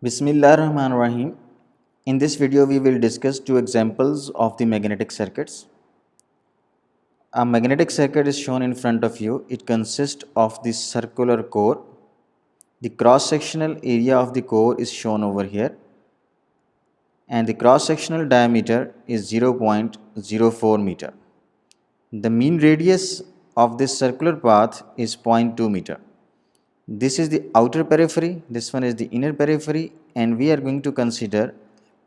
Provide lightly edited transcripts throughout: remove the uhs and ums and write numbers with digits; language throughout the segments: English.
Bismillahirrahmanirrahim. In this video, we will discuss two examples of the magnetic circuits. A magnetic circuit is shown in front of you. It consists of the circular core. The cross-sectional area of the core is shown over here, and the cross-sectional diameter is 0.04 meter. The mean radius of this circular path is 0.2 meter. This is the outer periphery, this one is the inner periphery, and we are going to consider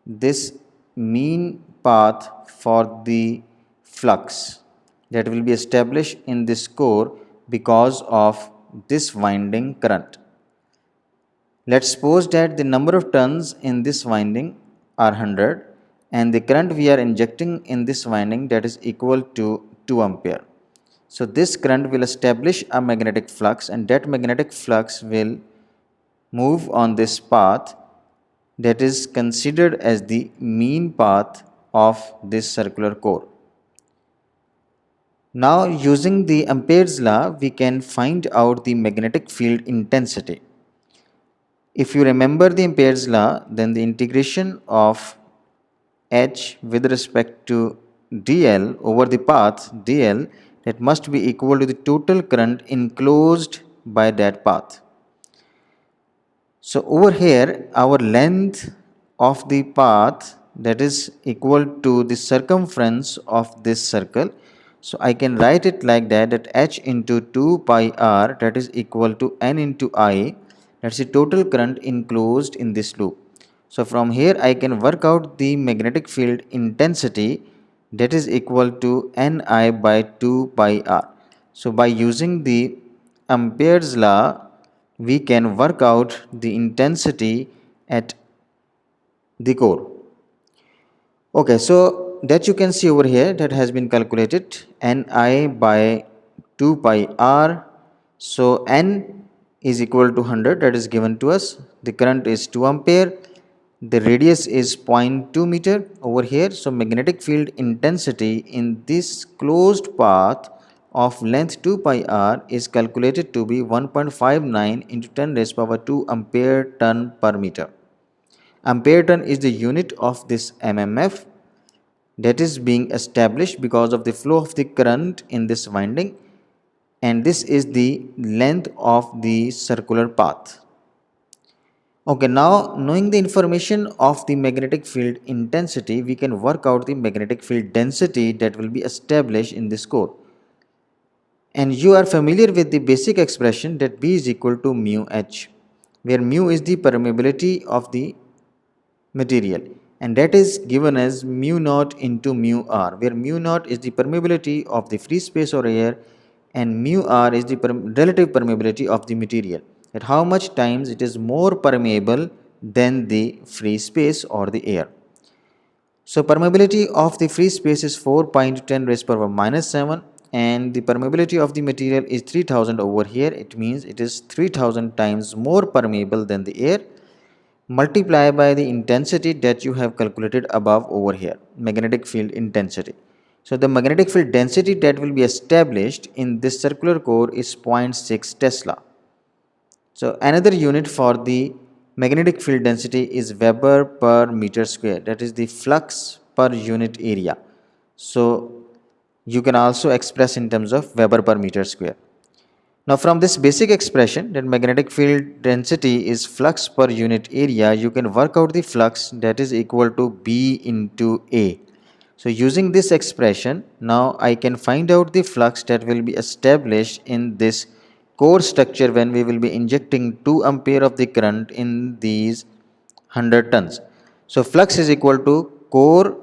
this mean path for the flux that will be established in this core because of this winding current. Let's suppose that the number of turns in this winding are 100 and the current we are injecting in this winding, that is equal to 2 ampere. So this current will establish a magnetic flux, and that magnetic flux will move on this path that is considered as the mean path of this circular core. Now, using the Ampere's law, we can find out the magnetic field intensity. If you remember the Ampere's law, then the integration of H with respect to dl over the path dl, that must be equal to the total current enclosed by that path. So over here, our length of the path, that is equal to the circumference of this circle. So I can write it like that H into 2 pi r, that is equal to N into I, that's the total current enclosed in this loop. So from here I can work out the magnetic field intensity, that is equal to Ni by 2 pi r. So by using the Ampere's law, we can work out the intensity at the core. Okay, so that you can see over here, that has been calculated, Ni by 2 pi r. So N is equal to 100, that is given to us. The current is 2 ampere. The radius is 0.2 meter over here. So magnetic field intensity in this closed path of length 2 pi r is calculated to be 1.59 into 10 raised power 2 ampere turn per meter. Ampere turn is the unit of this MMF that is being established because of the flow of the current in this winding, and this is the length of the circular path. Okay, now knowing the information of the magnetic field intensity, we can work out the magnetic field density that will be established in this core. And you are familiar with the basic expression that B is equal to mu H, where mu is the permeability of the material, and that is given as mu naught into mu r, where mu naught is the permeability of the free space or air and mu r is the relative permeability of the material, at how much times it is more permeable than the free space or the air. So permeability of the free space is 4 pi into 10 raised power minus 7, and the permeability of the material is 3000 over here. It means it is 3000 times more permeable than the air. Multiply by the intensity that you have calculated above over here, magnetic field intensity. So the magnetic field density that will be established in this circular core is 0.6 Tesla. So another unit for the magnetic field density is Weber per meter square, that is the flux per unit area. So you can also express in terms of Weber per meter square. Now from this basic expression that magnetic field density is flux per unit area, you can work out the flux that is equal to B into A. So using this expression, now I can find out the flux that will be established in this core structure when we will be injecting 2 ampere of the current in these 100 tons. So flux is equal to core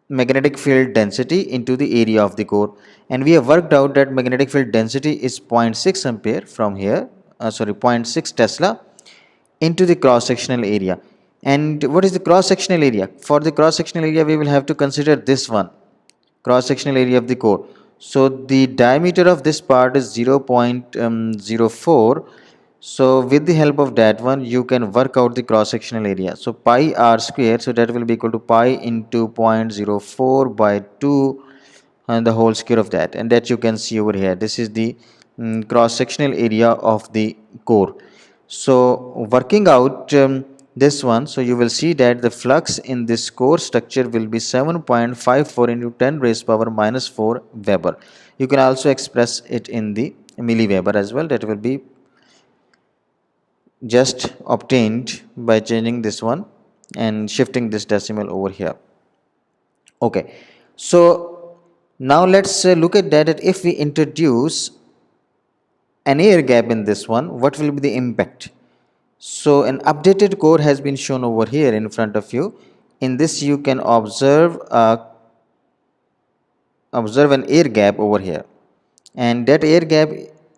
magnetic field density into the area of the core, and we have worked out that magnetic field density is 0.6 ampere from here, 0.6 Tesla into the cross sectional area. And what is the cross sectional area? For the cross sectional area, we will have to consider this one, cross sectional area of the core. So the diameter of this part is 0.04. So with the help of that one, you can work out the cross sectional area. So pi r square, so that will be equal to pi into 0.04 by 2 and the whole square of that, and that you can see over here. This is the cross sectional area of the core. So working out this one, so you will see that the flux in this core structure will be 7.54 into 10 raised power minus 4 Weber. You can also express it in the milliweber as well. That will be just obtained by changing this one and shifting this decimal over here. Okay, so now let's look at that if we introduce an air gap in this one, what will be the impact? So an updated core has been shown over here in front of you. In this you can observe an air gap over here, and that air gap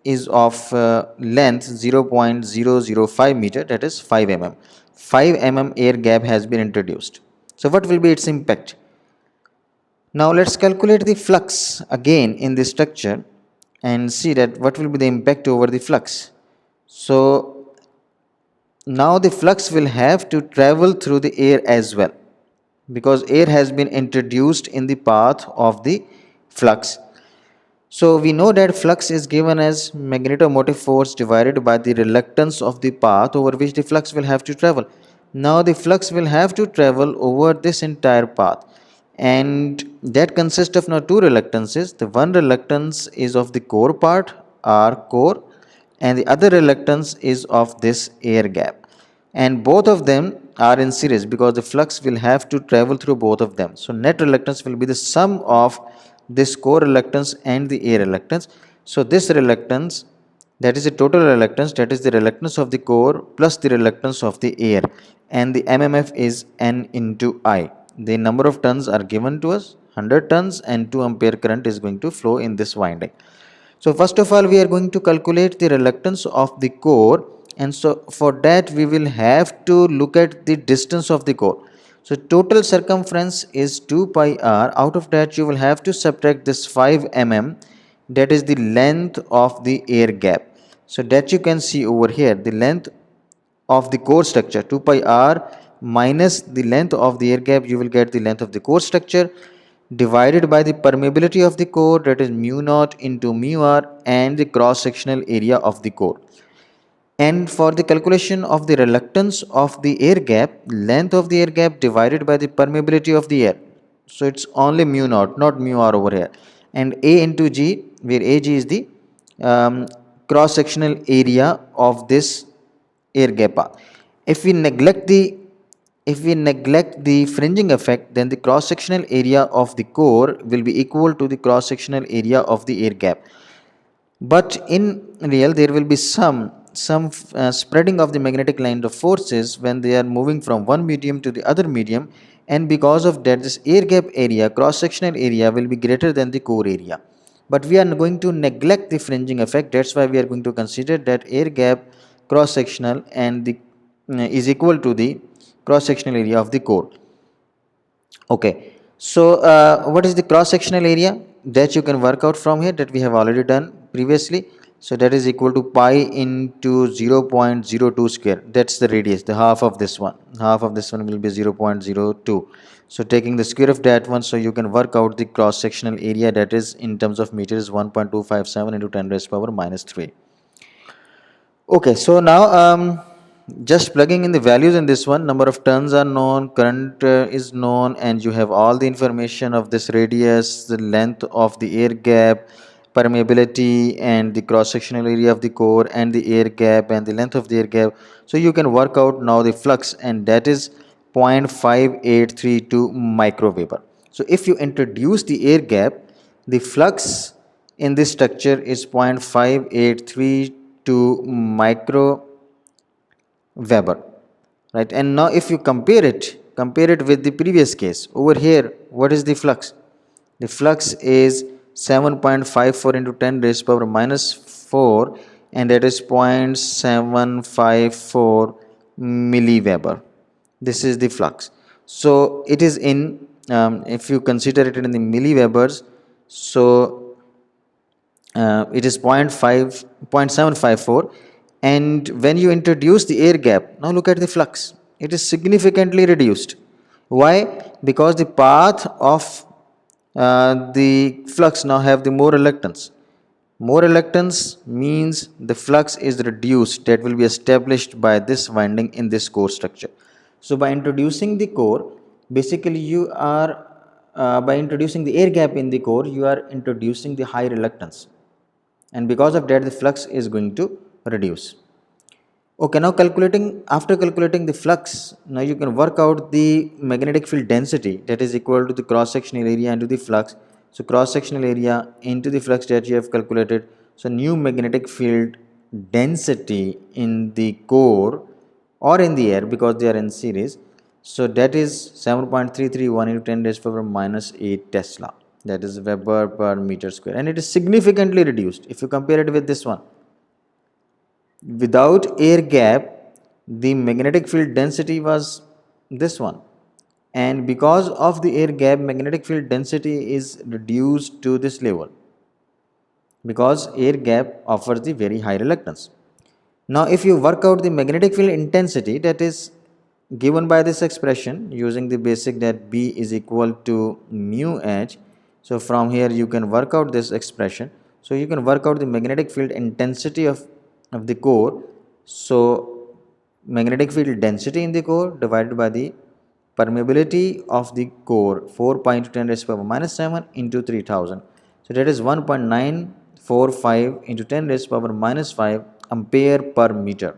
is of length 0.005 meter, that is 5 mm. 5 mm air gap has been introduced. So what will be its impact? Now let's calculate the flux again in this structure and see that what will be the impact over the flux. So now the flux will have to travel through the air as well, because air has been introduced in the path of the flux. So we know that flux is given as magnetomotive force divided by the reluctance of the path over which the flux will have to travel. Now the flux will have to travel over this entire path, and that consists of now two reluctances. The one reluctance is of the core part, R core, and the other reluctance is of this air gap, and both of them are in series because the flux will have to travel through both of them. So net reluctance will be the sum of this core reluctance and the air reluctance. So this reluctance, that is the total reluctance, that is the reluctance of the core plus the reluctance of the air, and the mmf is N into I. The number of turns are given to us, 100 turns, and 2 ampere current is going to flow in this winding. So first of all we are going to calculate the reluctance of the core, and so for that we will have to look at the distance of the core. So total circumference is 2 pi r. Out of that you will have to subtract this 5 mm, that is the length of the air gap. So that you can see over here, the length of the core structure, 2 pi r minus the length of the air gap, you will get the length of the core structure divided by the permeability of the core, that is mu naught into mu r, and the cross sectional area of the core. And for the calculation of the reluctance of the air gap, length of the air gap divided by the permeability of the air. So it's only mu naught, not mu r over here. And A into G, where Ag is the cross sectional area of this air gap. If we neglect the fringing effect, then the cross sectional area of the core will be equal to the cross sectional area of the air gap. But in real there will be some spreading of the magnetic line of forces when they are moving from one medium to the other medium, and because of that this air gap area, cross sectional area, will be greater than the core area. But we are going to neglect the fringing effect, that's why we are going to consider that air gap cross sectional and the is equal to the cross sectional area of the core. Okay, so what is the cross sectional area? That you can work out from here, that we have already done previously. So that is equal to pi into 0.02 square. That's the radius, the half of this one. Half of this one will be 0.02. So taking the square of that one, so you can work out the cross sectional area, that is in terms of meters 1.257 into 10 raised power minus 3. Okay, so now just plugging in the values in this one, number of turns are known, current is known, and you have all the information of this radius, the length of the air gap, permeability, and the cross sectional area of the core, and the air gap and the length of the air gap. So you can work out now the flux, and that is 0.5832 microweber. So if you introduce the air gap, the flux in this structure is 0.5832 micro Weber, right? And now if you compare it with the previous case over here, what is the flux? The flux is 7.54 into 10 raised power minus 4, and that is 0.754 milliweber. This is the flux. So it is in if you consider it in the milliwebers, so it is 0.754, and when you introduce the air gap, now look at the flux, it is significantly reduced. Why? Because the path of the flux now have the more reluctance. More reluctance means the flux is reduced, that will be established by this winding in this core structure. So by introducing the core, basically you are by introducing the air gap in the core, you are introducing the high reluctance, and because of that the flux is going to reduce. Okay, now after calculating the flux, now you can work out the magnetic field density, that is equal to the cross sectional area into the flux. So cross sectional area into the flux that you have calculated. So new magnetic field density in the core or in the air, because they are in series. So that is 7.331 into 10 raised to the power minus 8 Tesla, that is Weber per meter square, and it is significantly reduced if you compare it with this one. Without air gap, the magnetic field density was this one, and because of the air gap, magnetic field density is reduced to this level, because air gap offers the very high reluctance. Now if you work out the magnetic field intensity, that is given by this expression using the basic that B is equal to mu H. So from here you can work out this expression. So you can work out the magnetic field intensity of the core. So magnetic field density in the core divided by the permeability of the core, 4 pi into 10 raised to the power minus 7 into 3000. So that is 1.945 into 10 raised to the power minus 5 ampere per meter,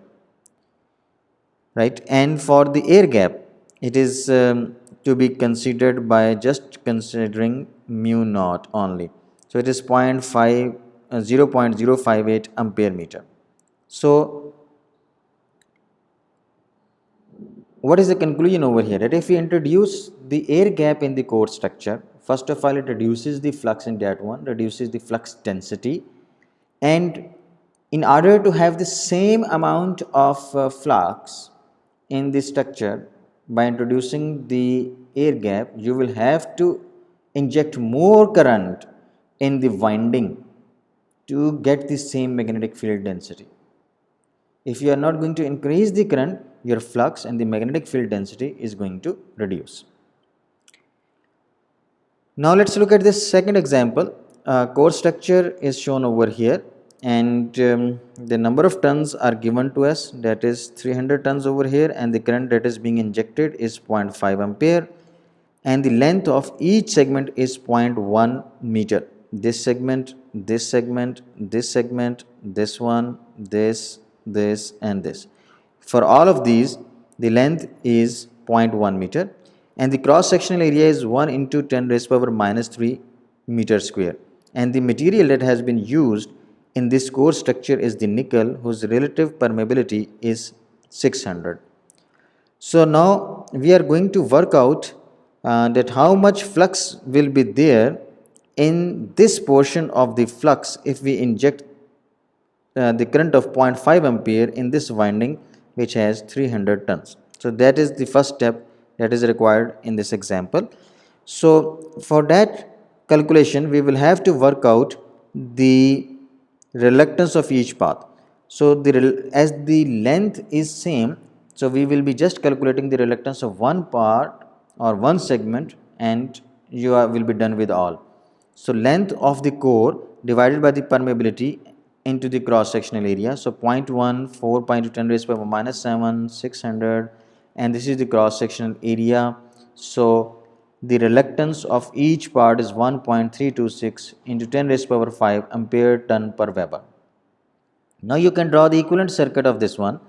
right? And for the air gap, it is to be considered by just considering mu naught only. So it is 0.058 ampere meter. So what is the conclusion over here? That if we introduce the air gap in the core structure, first of all it reduces the flux in that one, reduces the flux density, and in order to have the same amount of flux in the structure, by introducing the air gap, you will have to inject more current in the winding to get the same magnetic field density. If you are not going to increase the current, your flux and the magnetic field density is going to reduce. Now let's look at this second example. Core structure is shown over here, and the number of tons are given to us, that is 300 tons over here, and the current that is being injected is 0.5 ampere, and the length of each segment is 0.1 meter. This segment, this segment, this segment, this one, this, and this. For all of these, the length is 0.1 meter, and the cross sectional area is 1 into 10 raised to the power minus 3 meter square, and the material that has been used in this core structure is the nickel, whose relative permeability is 600. So now we are going to work out that how much flux will be there in this portion of the flux if we inject the current of 0.5 ampere in this winding which has 300 tons. So that is the first step that is required in this example. So for that calculation, we will have to work out the reluctance of each path. So as the length is same, so we will be just calculating the reluctance of one part or one segment, and will be done with all. So length of the core divided by the permeability into the cross sectional area. So 0.1, 4 pi into 10 raised to the power minus 7, 600, and this is the cross sectional area. So the reluctance of each part is 1.326 into 10 raised to the power 5 ampere ton per Weber. Now you can draw the equivalent circuit of this one.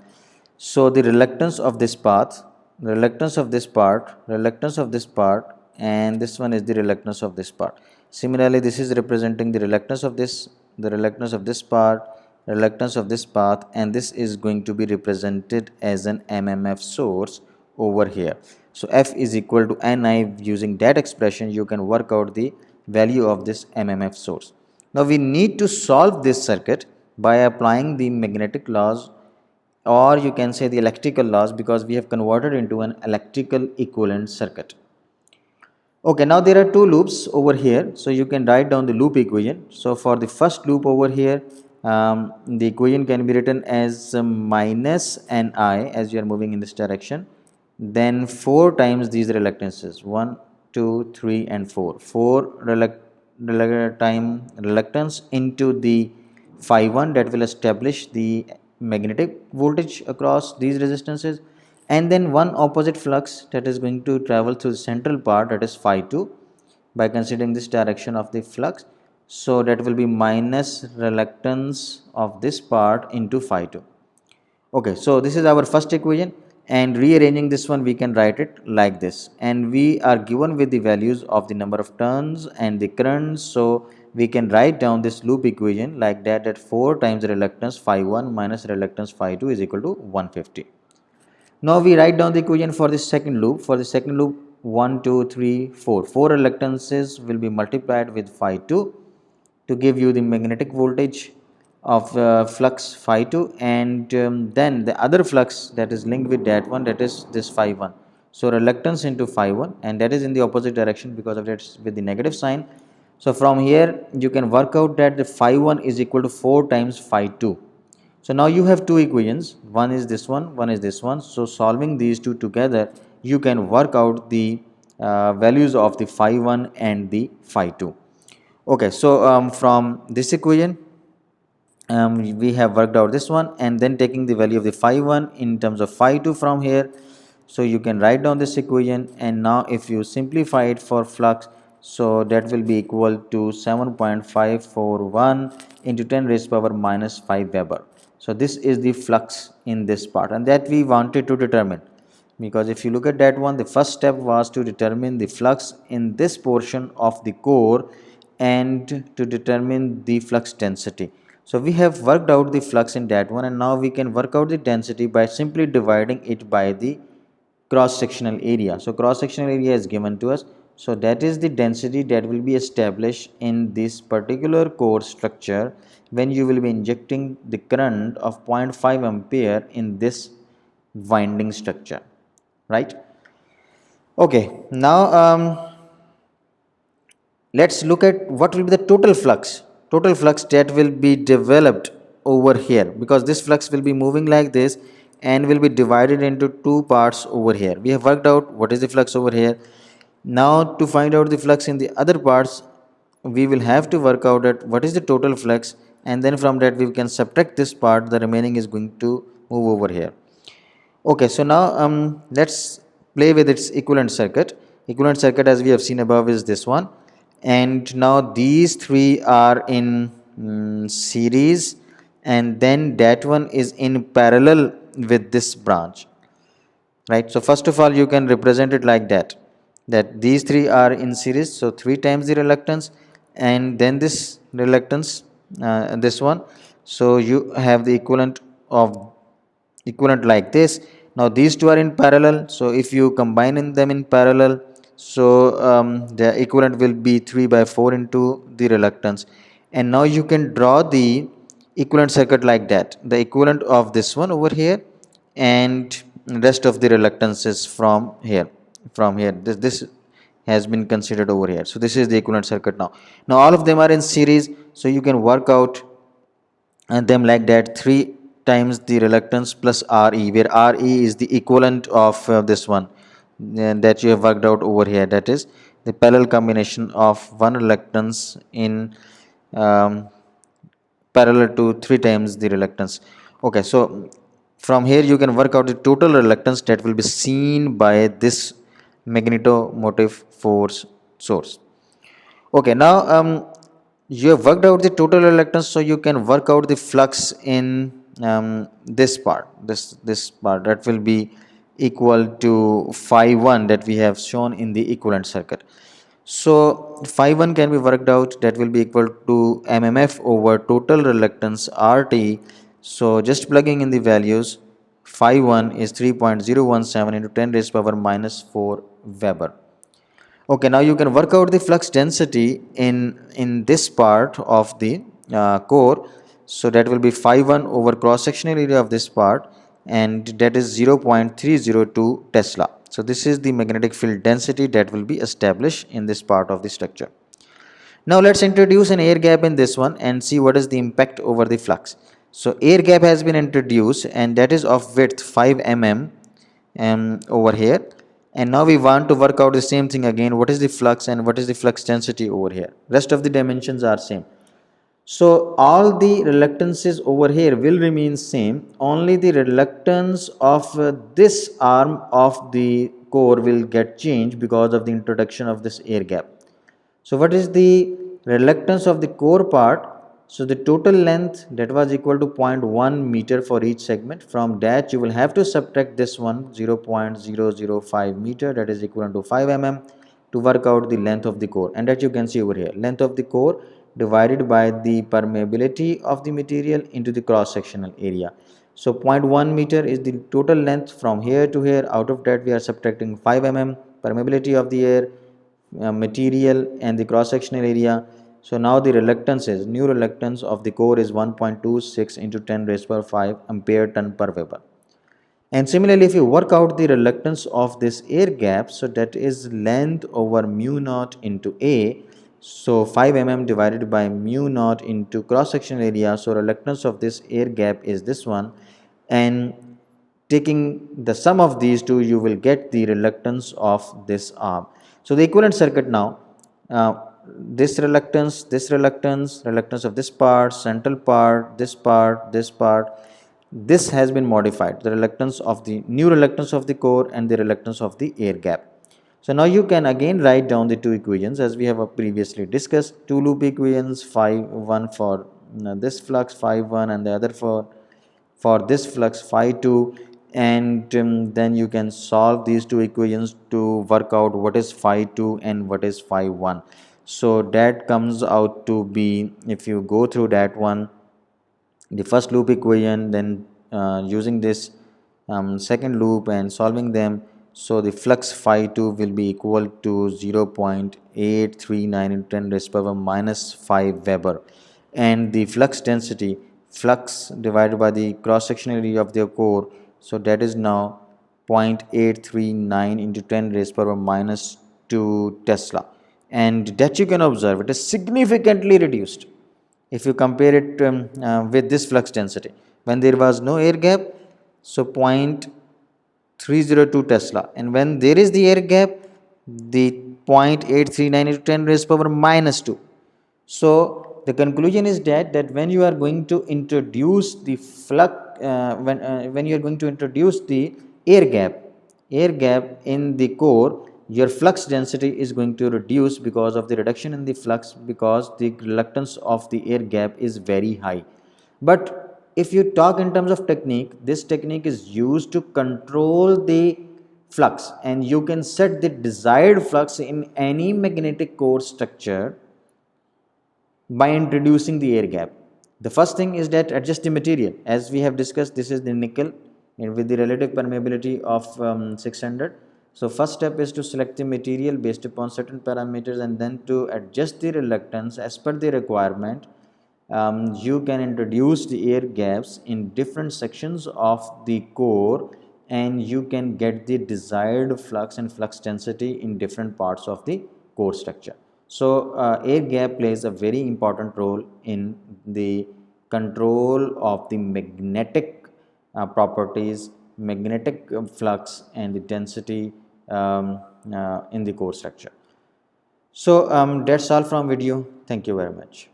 So the reluctance of this path, reluctance of this part, reluctance of this part, and this one is the reluctance of this part. Similarly, this is representing the reluctance of this, the reluctance of this part, reluctance of this path, and this is going to be represented as an MMF source over here. So F is equal to Ni. Using that expression, you can work out the value of this MMF source. Now we need to solve this circuit by applying the magnetic laws, or you can say the electrical laws, because we have converted into an electrical equivalent circuit. Okay, now there are two loops over here, so you can write down the loop equation. So for the first loop over here, the equation can be written as minus Ni as you are moving in this direction, then 4 times these reluctances, 1, 2, 3 and 4, 4 time reluctance into the phi 1 that will establish the magnetic voltage across these resistances, and then one opposite flux that is going to travel through the central part, that is phi 2, by considering this direction of the flux. So that will be minus reluctance of this part into phi 2. Okay, so this is our first equation, and rearranging this one we can write it like this, and we are given with the values of the number of turns and the currents. So we can write down this loop equation like that, that 4 times reluctance phi 1 minus reluctance phi 2 is equal to 150. Now we write down the equation for the second loop. For the second loop, 1, 2, 3, 4. 4 reluctances will be multiplied with phi 2 to give you the magnetic voltage of flux phi 2, and then the other flux that is linked with that one, that is this phi 1. So reluctance into phi 1, and that is in the opposite direction because of that with the negative sign. So from here you can work out that the phi 1 is equal to 4 times phi 2. So now you have two equations, one is this one is this one. So solving these two together, you can work out the values of the phi 1 and the phi 2. Okay, so from this equation, we have worked out this one, and then taking the value of the phi 1 in terms of phi 2 from here. So you can write down this equation, and now if you simplify it for flux, so that will be equal to 7.541 into 10 raised power minus 5 Weber. So this is the flux in this part, and that we wanted to determine, because if you look at that one, the first step was to determine the flux in this portion of the core and to determine the flux density. So we have worked out the flux in that one, and now we can work out the density by simply dividing it by the cross sectional area. So cross sectional area is given to us, so that is the density that will be established in this particular core structure when you will be injecting the current of 0.5 ampere in this winding structure, right? Okay, now let's look at what will be the total flux that will be developed over here, because this flux will be moving like this and will be divided into two parts over here. We have worked out what is the flux over here. Now to find out the flux in the other parts, we will have to work out at what is the total flux, and then from that we can subtract this part, the remaining is going to move over here. Okay, so now let's play with its equivalent circuit. Equivalent circuit, as we have seen above, is this one, and now these three are in series, and then that one is in parallel with this branch, right? So first of all you can represent it like that, that these three are in series, so 3 times the reluctance, and then this reluctance, this one, so you have the equivalent like this. Now these two are in parallel, so if you combine in them in parallel, so the equivalent will be 3 by 4 into the reluctance, and now you can draw the equivalent circuit like that, the equivalent of this one over here and rest of the reluctances from here this has been considered over here. So this is the equivalent circuit. Now all of them are in series, so you can work out and them like that, 3 times the reluctance plus Re, where Re is the equivalent of this one that you have worked out over here, that is the parallel combination of one reluctance in um, parallel to 3 times the reluctance. Okay, so from here you can work out the total reluctance that will be seen by this magnetomotive force source. Okay, now you have worked out the total reluctance, so you can work out the flux in this part, this part that will be equal to phi 1 that we have shown in the equivalent circuit. So phi 1 can be worked out, that will be equal to mmf over total reluctance RT. So just plugging in the values, phi 1 is 3.017 into 10 raised power minus 4 Weber. Okay, now you can work out the flux density in this part of the core. So that will be phi 1 over cross sectional area of this part, and that is 0.302 Tesla. So this is the magnetic field density that will be established in this part of the structure. Now let's introduce an air gap in this one and see what is the impact over the flux. So air gap has been introduced, and that is of width 5 mm over here, and now we want to work out the same thing again, what is the flux and what is the flux density over here. Rest of the dimensions are same. So all the reluctances over here will remain same. Only the reluctance of this arm of the core will get changed because of the introduction of this air gap. So what is the reluctance of the core part? So the total length that was equal to 0.1 meter for each segment. From that you will have to subtract this one 0.005 meter, that is equivalent to 5 mm, to work out the length of the core, and that you can see over here, length of the core divided by the permeability of the material into the cross sectional area. So 0.1 meter is the total length from here to here. Out of that we are subtracting 5 mm permeability of the air, material, and the cross sectional area. So now the reluctance is, new reluctance of the core is 1.26 into 10 raised power 5 ampere ton per Weber. And similarly, if you work out the reluctance of this air gap, so that is length over mu naught into A. So 5 mm divided by mu naught into cross sectional area. So reluctance of this air gap is this one, and taking the sum of these two, you will get the reluctance of this arm. So the equivalent circuit now, this reluctance, reluctance of this part, central part, this part, this part, this has been modified, the reluctance of the new reluctance of the core and the reluctance of the air gap. So now you can again write down the two equations as we have previously discussed, two loop equations, one for this flux phi 1 and the other for this flux phi 2, and then you can solve these two equations to work out what is phi 2 and what is phi 1. So that comes out to be, if you go through that one, the first loop equation, then using this second loop and solving them, so the flux phi 2 will be equal to 0.839 into 10 raised power minus 5 Weber, and the flux density, flux divided by the cross sectional area of the core, so that is now 0.839 into 10 raised power minus 2 Tesla, and that you can observe it is significantly reduced if you compare it with this flux density when there was no air gap. So 0.302 Tesla, and when there is the air gap, the 0.839 into 10 raised power minus 2. So the conclusion is that when you are going to introduce the flux, when you are going to introduce the air gap, in the core, your flux density is going to reduce because of the reduction in the flux, because the reluctance of the air gap is very high. But if you talk in terms of technique, this technique is used to control the flux, and you can set the desired flux in any magnetic core structure by introducing the air gap. The first thing is that adjust the material. As we have discussed, this is the nickel and with the relative permeability of 600. So first step is to select the material based upon certain parameters, and then to adjust the reluctance as per the requirement. You can introduce the air gaps in different sections of the core, and you can get the desired flux and flux density in different parts of the core structure. So air gap plays a very important role in the control of the magnetic properties, magnetic flux, and the density in the core structure. So that's all from video. Thank you very much.